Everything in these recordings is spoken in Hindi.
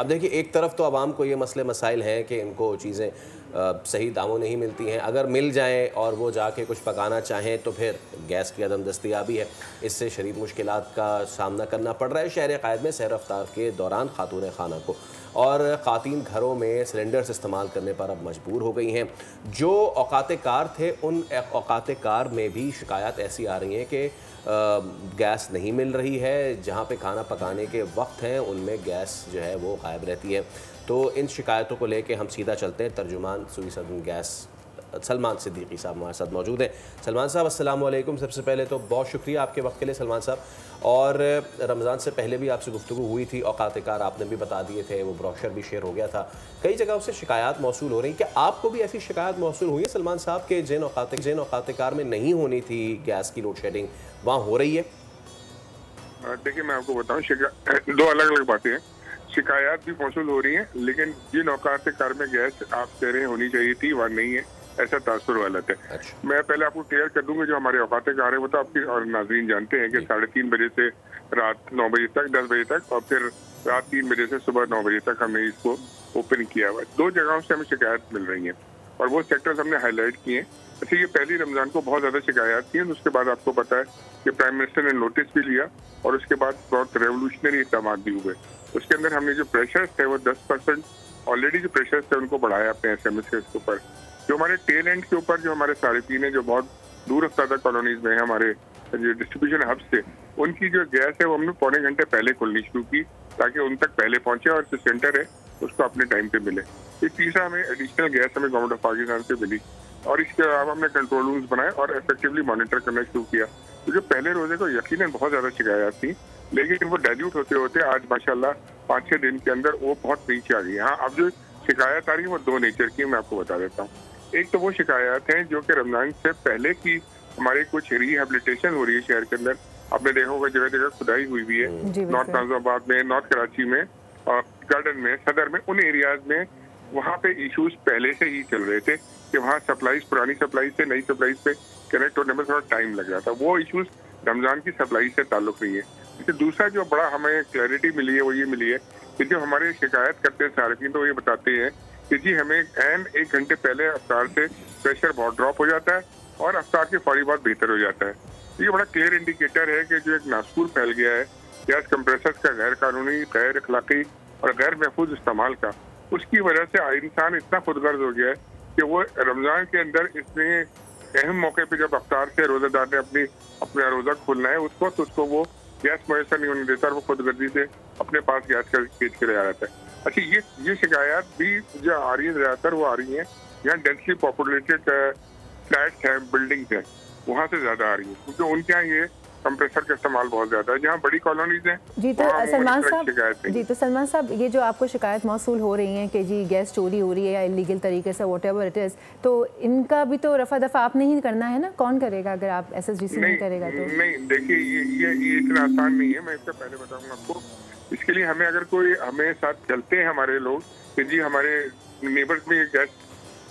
अब देखिए, एक तरफ तो आवाम को ये मसले मसाइल हैं कि इनको चीज़ें सही दामों नहीं मिलती हैं, अगर मिल जाएँ और वो जाके कुछ पकाना चाहें तो फिर गैस की अदम दस्तयाबी है, इससे शदीद मुश्किलात का सामना करना पड़ रहा है शहर क़ायद में सैर रफ्तार के दौरान खातून खाना को। और ख़वातीन घरों में सिलेंडर्स इस्तेमाल करने पर अब मजबूर हो गई हैं। जो औकात कार थे, उन औकात कार में भी शिकायत ऐसी आ रही हैं कि गैस नहीं मिल रही है, जहाँ पे खाना पकाने के वक्त हैं उनमें गैस जो है वो गायब रहती है। तो इन शिकायतों को लेके हम सीधा चलते हैं, तर्जुमान सूई सदन गैस सलमान सिद्दीकी साहब हमारे साथ मौजूद हैं। सलमान साहब, अस्सलाम वालेकुम। सबसे पहले तो बहुत शुक्रिया आपके वक्त के लिए सलमान साहब। और रमज़ान से पहले भी आपसे गुफ्तगू हुई थी, औकात कार आपने भी बता दिए थे, वो ब्रोशर भी शेयर हो गया था। कई जगहों से शिकायत मौसूल हो रही, क्या आपको भी ऐसी शिकायत मौसूल हुई है सलमान साहब के जिन औकात कार में नहीं होनी थी गैस की लोड शेडिंग, वहाँ हो रही है? देखिए, मैं आपको बताऊँ, दो अलग अलग बातें हैं। शिकायत भी मौसूल हो रही हैं, लेकिन जिन औकात कार में गैस आप कह रहे हैं होनी चाहिए थी, वहाँ नहीं है, ऐसा तासुर गलत है। अच्छा। मैं पहले आपको क्लियर कर दूंगा, जो हमारे औकात कार है वो तो आपके और नाज़रीन जानते हैं कि 3:30 बजे से रात 9 बजे तक, 10 बजे तक, और फिर रात 3 बजे से सुबह 9 बजे तक हमने इसको ओपन किया हुआ है। 2 जगहों से हमें शिकायत मिल रही है और वो सेक्टर्स हमने हाईलाइट किए हैं। अच्छा, ये पहली रमजान को बहुत ज्यादा शिकायत थी, उसके बाद आपको पता है कि प्राइम मिनिस्टर ने नोटिस भी लिया और उसके बाद बहुत रेवोल्यूशनरी इक़दाम भी हुए। उसके अंदर हमने जो प्रेशर्स थे वो 10% ऑलरेडी जो प्रेशर्स थे उनको बढ़ाया अपने SMS के ऊपर। जो हमारे टेल एंड के ऊपर जो हमारे सारिफीन है, जो बहुत दूर अफ्तादा कॉलोनीज में है, हमारे जो डिस्ट्रीब्यूशन हब्स थे, उनकी जो गैस है वो हमने पौने घंटे पहले खोलनी शुरू की ताकि उन तक पहले पहुंचे और जो सेंटर है उसको अपने टाइम पे मिले। ये तीसरा हमें एडिशनल गैस हमें गवर्नमेंट ऑफ पाकिस्तान से मिली और इसके अलावा हमने कंट्रोल रूम्स बनाए और इफेक्टिवली मॉनिटर करना शुरू किया। तो जो पहले रोजे को यकीनन बहुत ज्यादा शिकायत थी, लेकिन वो डाइल्यूट होते होते आज माशाल्लाह 5-6 दिन के अंदर वो बहुत नीचे आ गई। हाँ, अब जो शिकायत आ रही है वो 2 नेचर की, मैं आपको बता देता हूँ। एक तो वो शिकायत है जो कि रमजान से पहले की हमारी कुछ रिहेबिलिटेशन हो रही है शहर के अंदर। आपने देखा होगा जगह जगह खुदाई हुई हुई है, नॉर्थ नाजिबाबाद में, नॉर्थ कराची में, गार्डन में, सदर में, उन एरियाज में वहाँ पे इश्यूज पहले से ही चल रहे थे कि वहाँ सप्लाईज, पुरानी सप्लाई से नई सप्लाई पे कनेक्ट होने में थोड़ा टाइम लग रहा था। वो इश्यूज रमजान की सप्लाई से ताल्लुक नहीं है। इससे दूसरा जो बड़ा हमें क्लैरिटी मिली है वो ये मिली है कि जो हमारे शिकायत करते हैं सार्फिन, तो ये बताते हैं कि जी हमें एन 1 घंटे पहले अफ्तार से प्रेशर बहुत ड्रॉप हो जाता है और अफ्तार के फौरी बाद बेहतर हो जाता है। ये बड़ा क्लियर इंडिकेटर है कि जो एक नासूर फैल गया है गैस कंप्रेसर्स का गैर कानूनी, गैर अखलाकी और गैर महफूज इस्तेमाल का, उसकी वजह से इंसान इतना खुदगर्ज हो गया है कि वो रमजान के अंदर इतने अहम मौके पे जब अफ्तार से रोजादार ने अपना रोजा खोलना है उसको वो गैस मैसर नहीं होने देता और वो खुदगर्जी से अपने पास गैस का खींच के ले आ जाता है। अच्छा, ये शिकायत भी जो आ रही है ज्यादातर वो आ रही है यहाँ डेंसली पॉपुलेटेड फ्लैट्स हैं, बिल्डिंग्स हैं, वहाँ से ज्यादा आ रही है क्योंकि उनके यहाँ ये कंप्रेसर का इस्तेमाल बहुत ज्यादा है। जहाँ बड़ी कॉलोनीज हैं जी, तो सलमान साहब ये जो आपको शिकायत मौसूल हो रही है कि जी गैस चोरी हो रही है या इलीगल तरीके से वॉट एवर इट इज़, तो इनका भी तो रफा दफा आपने ही करना है ना? कौन करेगा अगर आप SSDC नहीं करेगा तो? नहीं, देखिए ये इतना आसान नहीं है, मैं इससे पहले बताऊंगा आपको। इसके लिए हमें अगर कोई हमें साथ चलते हैं हमारे लोग कि जी हमारे नेबर्स में गैस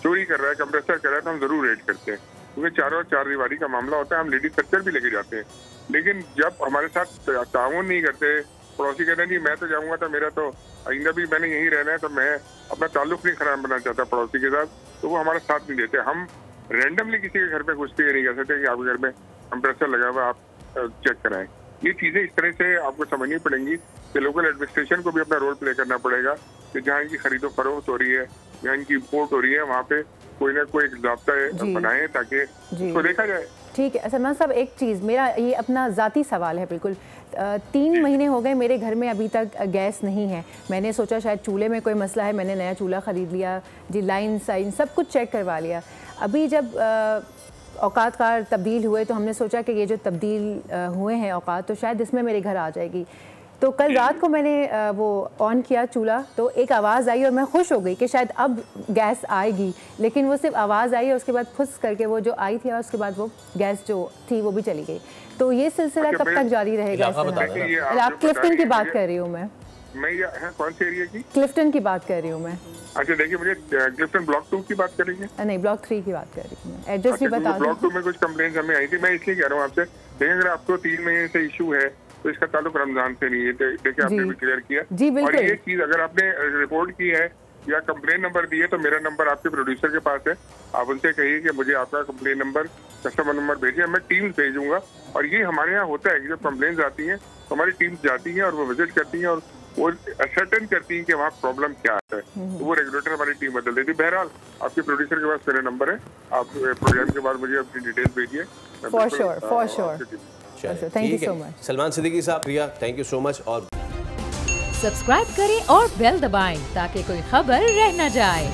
चोरी कर रहा है, कंप्रेसर कर रहा है, तो हम जरूर रेड करते हैं क्योंकि चारों चार दीवारी का मामला होता है। हम लेडीज सर्चर भी लेके जाते हैं, लेकिन जब हमारे साथ ताउन नहीं करते, पड़ोसी कहते हैं जी मैं तो जाऊंगा तो मेरा तो आइंदा भी मैंने यहीं रहना है, तो मैं अपना ताल्लुक नहीं खराब करना चाहता पड़ोसी के साथ, तो वो हमारा साथ नहीं देते। हम रैंडमली किसी के घर पे घुसते ये नहीं कर सकते कि आपके घर में कंप्रेसर लगा हुआ आप चेक कराएं। ये चीजें इस तरह से आपको समझनी पड़ेंगी कि लोकल एडमिनिस्ट्रेशन को भी अपना रोल प्ले करना पड़ेगा कि जहाँ इनकी खरीदो फरोख्त हो रही है, जहाँ इनकी इम्पोर्ट हो रही है, वहाँ पे कोई ना कोई एक ज़ाब्ता बनाए ताकि उसको देखा जाए। ठीक है सलमान साहब, एक चीज़ मेरा ये अपना ज़ाती सवाल है बिल्कुल। 3 महीने हो गए मेरे घर में अभी तक गैस नहीं है। मैंने सोचा शायद चूल्हे में कोई मसला है, मैंने नया चूल्हा ख़रीद लिया जी, लाइन साइन सब कुछ चेक करवा लिया। अभी जब औकात कार तब्दील हुए तो हमने सोचा कि ये जो तब्दील हुए हैं औकात, तो शायद इसमें मेरे घर आ जाएगी। तो कल रात को मैंने वो ऑन किया चूल्हा, तो एक आवाज़ आई और मैं खुश हो गई कि शायद अब गैस आएगी, लेकिन वो सिर्फ आवाज़ आई और उसके बाद फुस करके वो जो आई थी और उसके बाद वो गैस जो थी वो भी चली गई। तो ये सिलसिला कब तक जारी रहेगा? आप क्लिफ्टन की बात कर रही हूँ मैं ये कौन से एरिया की? क्लिफ्टन की बात कर रही हूँ मैं। अच्छा, देखिए मुझे क्लिफ्टन ब्लॉक 2 की बात कर रही है? नहीं, ब्लॉक 3 की बात कर रही हूँ मैं। एड्रेस भी बता दो। ब्लॉक 2 में कुछ कंप्लेंट्स हमें आई थी, मैं इसलिए कह रहा हूँ आपसे, लेकिन अगर आपको 3 महीने से इशू है तो इसका ताल्लुक रमजान से नहीं है। देखिए आपने भी क्लियर किया। जी बिल्कुल। और ये चीज अगर आपने रिपोर्ट की है या कंप्लेन नंबर दी है तो मेरा नंबर आपके प्रोड्यूसर के पास है, आप उनसे कहिए कि मुझे आपका कंप्लेन नंबर, कस्टमर नंबर भेजिए, मैं टीम भेजूंगा। और ये हमारे यहाँ होता है कि जब कंप्लेन आती हैं तो हमारी टीम जाती है और वो विजिट करती है और वो असर्टेन करती है कि वहाँ प्रॉब्लम क्या है, तो वो रेगुलेटर हमारी टीम बदल देती है। बहरहाल आपके प्रोड्यूसर के पास मेरा नंबर है, आप प्रोग्राम के बाद मुझे अपनी डिटेल्स भेजिए। For sure. Thank you so much Salman Siddiqui साहब। प्रिया, थैंक यू सो मच। और सब्सक्राइब करें और बेल दबाएं ताकि कोई खबर रह न जाए।